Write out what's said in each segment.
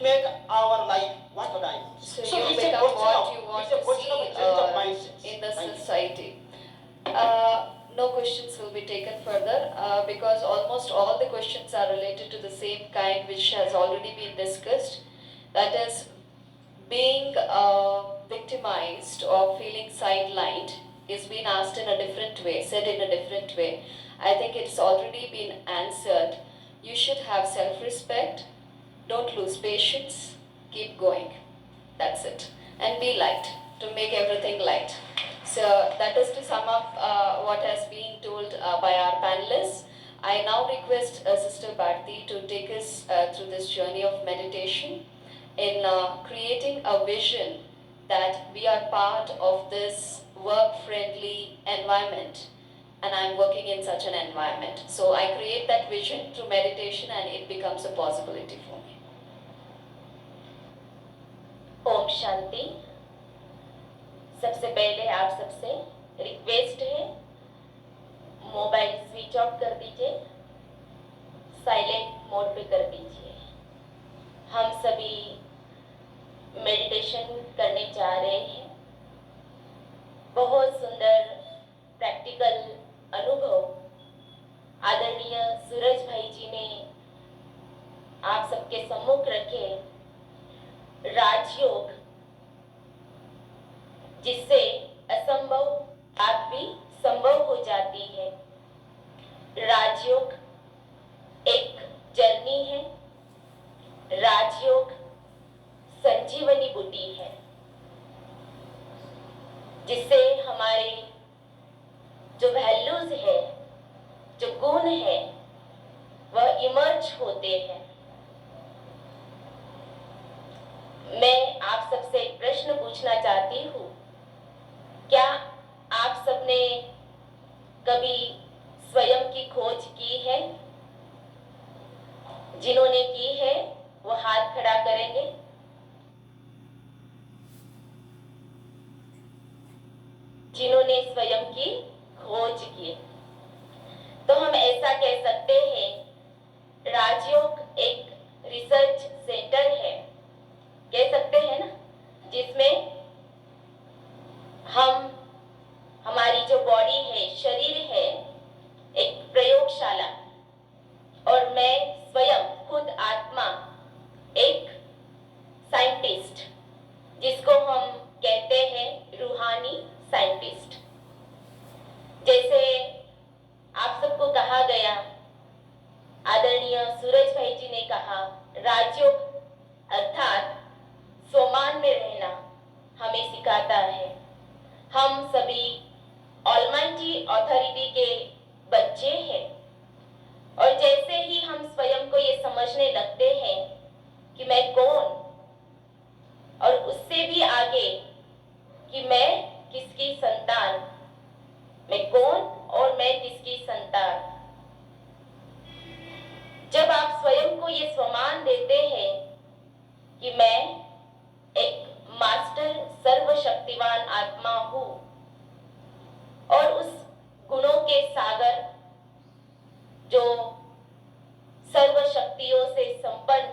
make our life what life. So So you it's a become question what of you want it's a to question of a see change of mindset. in the Thank you. society. No questions will be taken further because almost all the questions are related to the same kind which has already been discussed. That is, being victimized or feeling sidelined is being asked in a different way, said in a different way. I think it's already been answered. You should have self-respect, don't lose patience, keep going. That's it. And be light, to make everything light. So that is to sum up what has been told by our panelists. I now request Sister Bharti to take us through this journey of meditation in creating a vision that we are part of this work-friendly environment, and I'm working in such an environment. So I create that vision through meditation and it becomes a possibility for me. Om Shanti. सबसे पहले आप सबसे request है, mobile switch off कर दीजिए, silent mode पे कर दीजिए। हम सभी मेडिटेशन करने जा रहे हैं। बहुत सुंदर प्रैक्टिकल अनुभव आदरणीय सूरज भाई जी ने आप सबके सम्मुख रखे। राजयोग, जिससे असंभव बात भी संभव हो जाती है। राजयोग एक जर्नी है। राजयोग संजीवनी बूटी है, जिससे हमारे जो वैल्यूज है, जो गुण है, वह इमर्ज होते हैं। मैं आप सबसे एक प्रश्न पूछना चाहती हूँ, क्या आप सबने कभी स्वयं की खोज की है? जिन्होंने की है वो हाथ खड़ा करेंगे। जिन्होंने स्वयं की खोज की, तो हम ऐसा कह सकते हैं, राजयोग एक रिसर्च सेंटर है, कह सकते हैं ना, जिसमें हम हमारी जो बॉडी है, शरीर है, एक प्रयोगशाला, और मैं स्वयं खुद आत्मा एक साइंटिस्ट, जिसको हम कहते हैं रूहानी साइंटिस्ट। जैसे आप सबको कहा गया, आदरणीय सूरज भाई जी ने कहा, राजयोग अर्थात स्वमान में रहना हमें सिखाता है। हम सभी ऑलमाइटी अथॉरिटी के बच्चे हैं, और जैसे ही हम स्वयं को ये समझने लगते हैं कि मैं कौन, और उससे भी आगे कि मैं किसकी संतान, मैं कौन और मैं किसकी संतान, जब आप स्वयं को ये स्वमान देते हैं कि मैं एक मास्टर सर्वशक्तिवान आत्मा हूं, और उस गुणों के सागर जो सर्व शक्तियों से संपन्न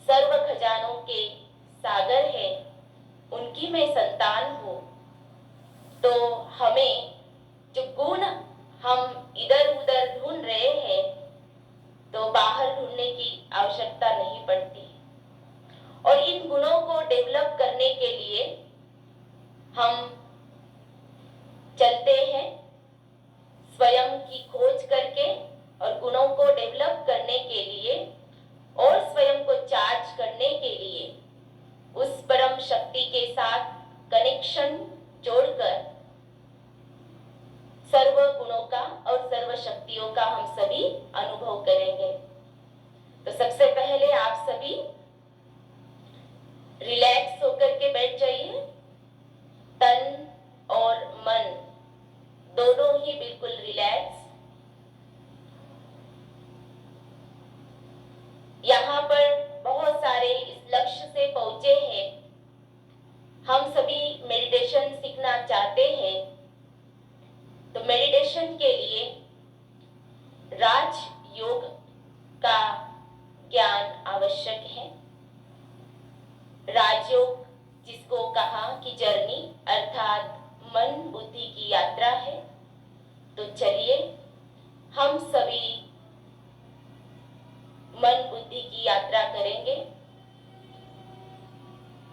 सर्व खजानों के सागर है, उनकी मैं संतान हूं, तो हमें जो गुण हम इधर उधर ढूंढ रहे हैं, तो बाहर ढूंढने की आवश्यकता नहीं पड़ती। और इन गुणों को डेवलप करने के लिए हम चलते हैं स्वयं की खोज करके, और गुणों को डेवलप करने के लिए और स्वयं को चार्ज करने के लिए उस परम शक्ति के साथ कनेक्शन जोड़कर सर्व गुणों का और सर्व शक्तियों का हम सभी अनुभव करेंगे। तो सबसे पहले आप सभी रिलैक्स होकर के बैठ जाइए। तन और मन दोनों ही बिल्कुल रिलैक्स। यहाँ पर बहुत सारे इस लक्ष्य से पहुंचे हैं, हम सभी मेडिटेशन सीखना चाहते हैं, तो मेडिटेशन के लिए राज योग का ज्ञान आवश्यक है। राजयोग जिसको कहा कि जर्नी अर्थात मन बुद्धि की यात्रा है। तो चलिए हम सभी मन बुद्धि की यात्रा करेंगे।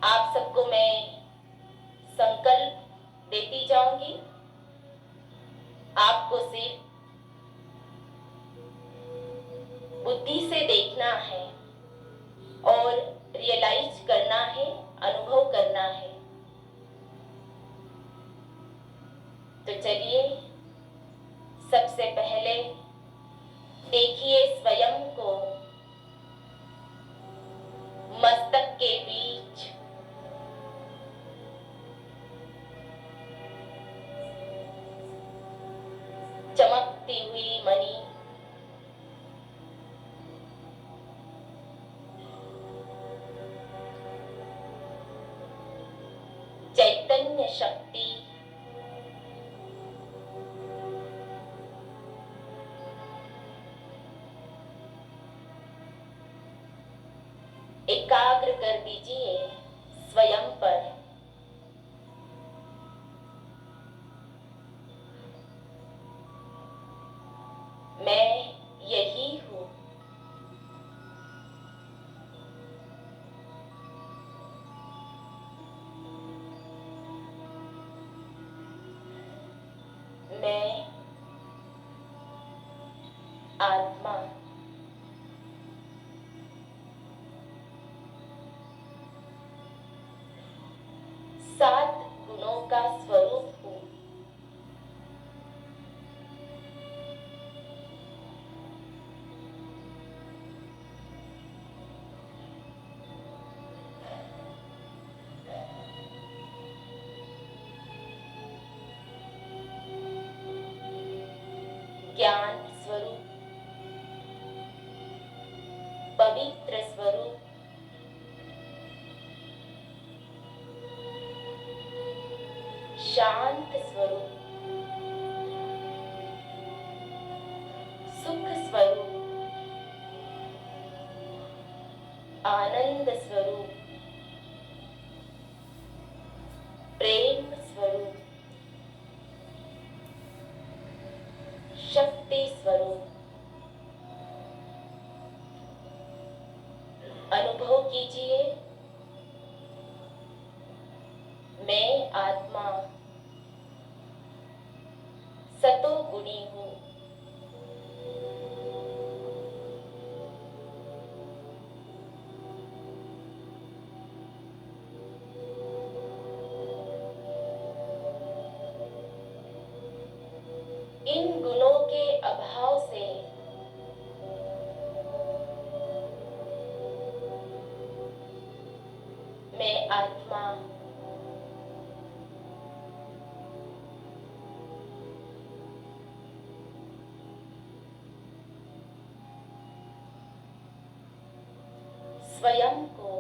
आप सबको मैं संकल्प देती जाऊंगी। आपको सिर्फ बुद्धि से देखना है और रियलाइज करना है, अनुभव करना है। तो चलिए सबसे पहले देखिए स्वयं को मस्तक के बीच चमकती हुई मणि, चैतन्य शक्ति, एकाग्र कर दीजिए स्वयं पर। मैं यही हूँ। मैं आत्मा सात गुणों का स्वरूप हूँ। ज्ञान स्वरूप, पवित्र स्वरूप, शांत स्वरूप, सुख स्वरूप, आनंद स्वरूप, प्रेम स्वरूप, शक्ति स्वरूप। अनुभव कीजिए मैं आत्मा सतो गुणी हूँ। इन गुणों के अभाव से मैं आत्मा स्वयं को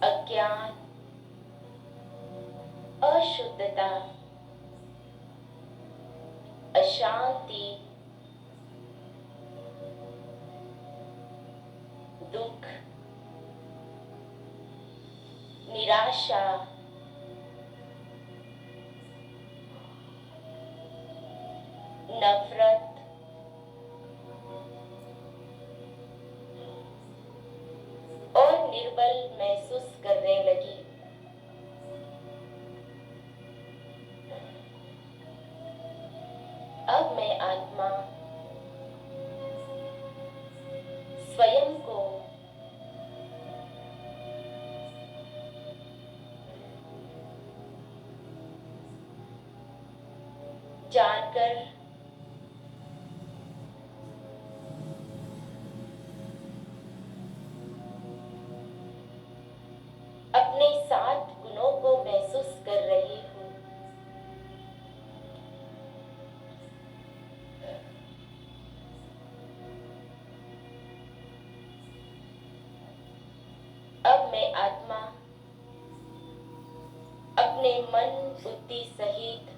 अज्ञान, अशुद्धता, अशांति, दुख, निराशा, नफरत, और निर्बल महसूस करने लगी। अब मैं आत्मा स्वयं को जानकर अपने सात गुणों को महसूस कर रही हूँ। अब मैं आत्मा अपने मन बुद्धि सहित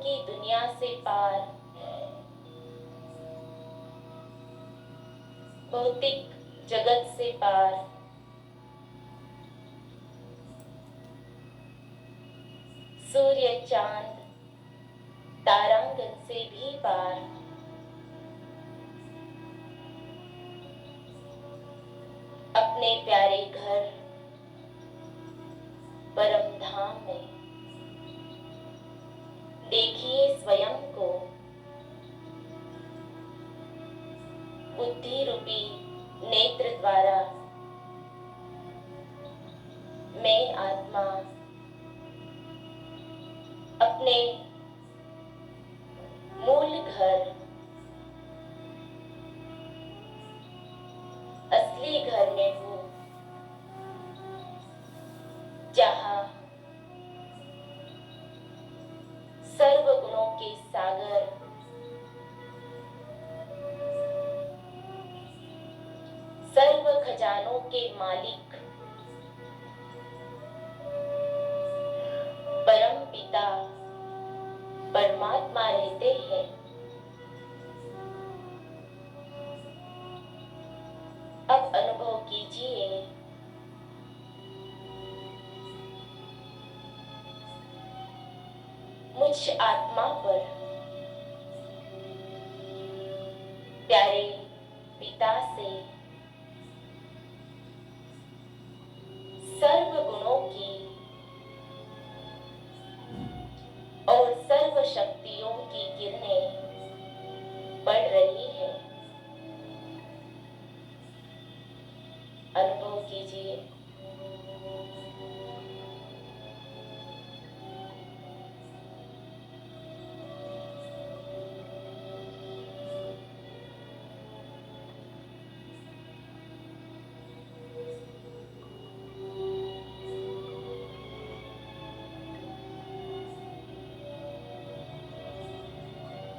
की दुनिया से पार, भौतिक जगत से पार, सूर्य चांद तारांगन से भी पार, अपने प्यारे घर परम धाम में देखिए स्वयं को बुद्धि रूपी नेत्र द्वारा। मैं आत्मा अपने मूल घर, असली घर में हूँ, जहाँ सर्व गुणों के सागर, सर्व खजानों के मालिक परम पिता परमात्मा रहते हैं। अब अनुभव कीजिए मुझ आत्मा पर प्यारे पिता से सर्व गुणों की और सर्व शक्तियों की किरणें पड़ रही है। अनुभव कीजिए।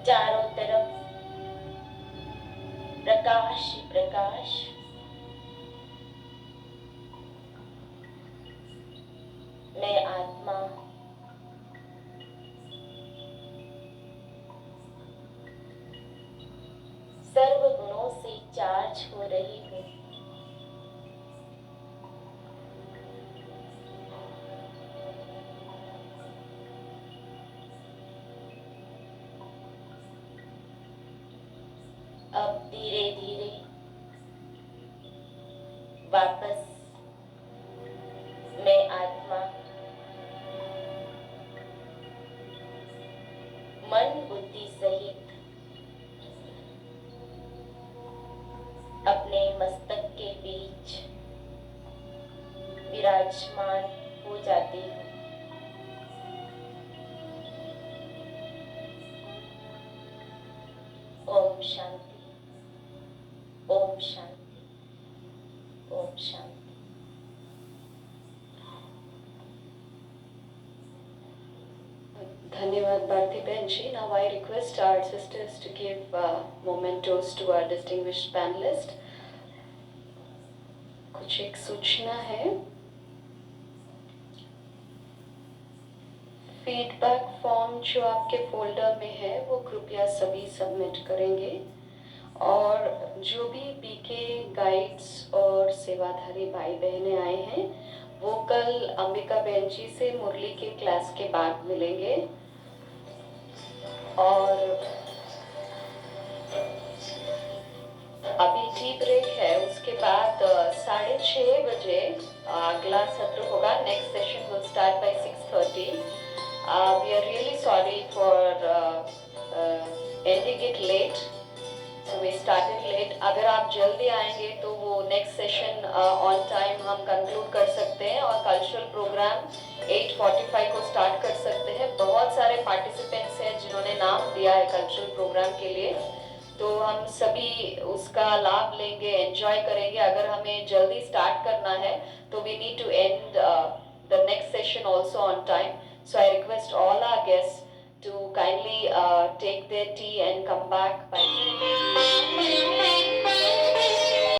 चारों तरफ प्रकाश प्रकाश, मैं आत्मा सर्व गुणों से चार्ज हो रही हूँ। अब धीरे धीरे वापस मैं आत्मा मन बुद्धि सहित अपने मस्तक के बीच विराजमान हो जाती हूँ। ओम शांति, ओम शांति, ओम शांति। धन्यवाद भारती बहन जी. Now I request our sisters to give mementos to our distinguished panelist. कुछ एक सूचना है. फीडबैक फॉर्म जो आपके फोल्डर में है वो कृपया सभी सबमिट करेंगे और जो भी बीके गाइड्स और सेवाधारी भाई बहनें आए हैं वो कल अंबिका बहन जी से मुरली के क्लास के बाद मिलेंगे और अभी टी ब्रेक है. उसके बाद 6:30 बजे अगला सत्र होगा. Next session will start by 6:30. We are really sorry for ending it late. So we started late. अगर आप जल्दी आएंगे तो वो नेक्स्ट सेशन ऑन टाइम हम कंक्लूड कर सकते हैं और कल्चरल प्रोग्राम 8:45 को स्टार्ट कर सकते हैं. बहुत सारे पार्टिसिपेंट्स हैं जिन्होंने नाम दिया है कल्चरल प्रोग्राम के लिए, तो हम सभी उसका लाभ लेंगे, एंजॉय करेंगे. अगर हमें जल्दी स्टार्ट करना है तो we need to end the next session also on time. So I request all our guests to kindly take their tea and come back by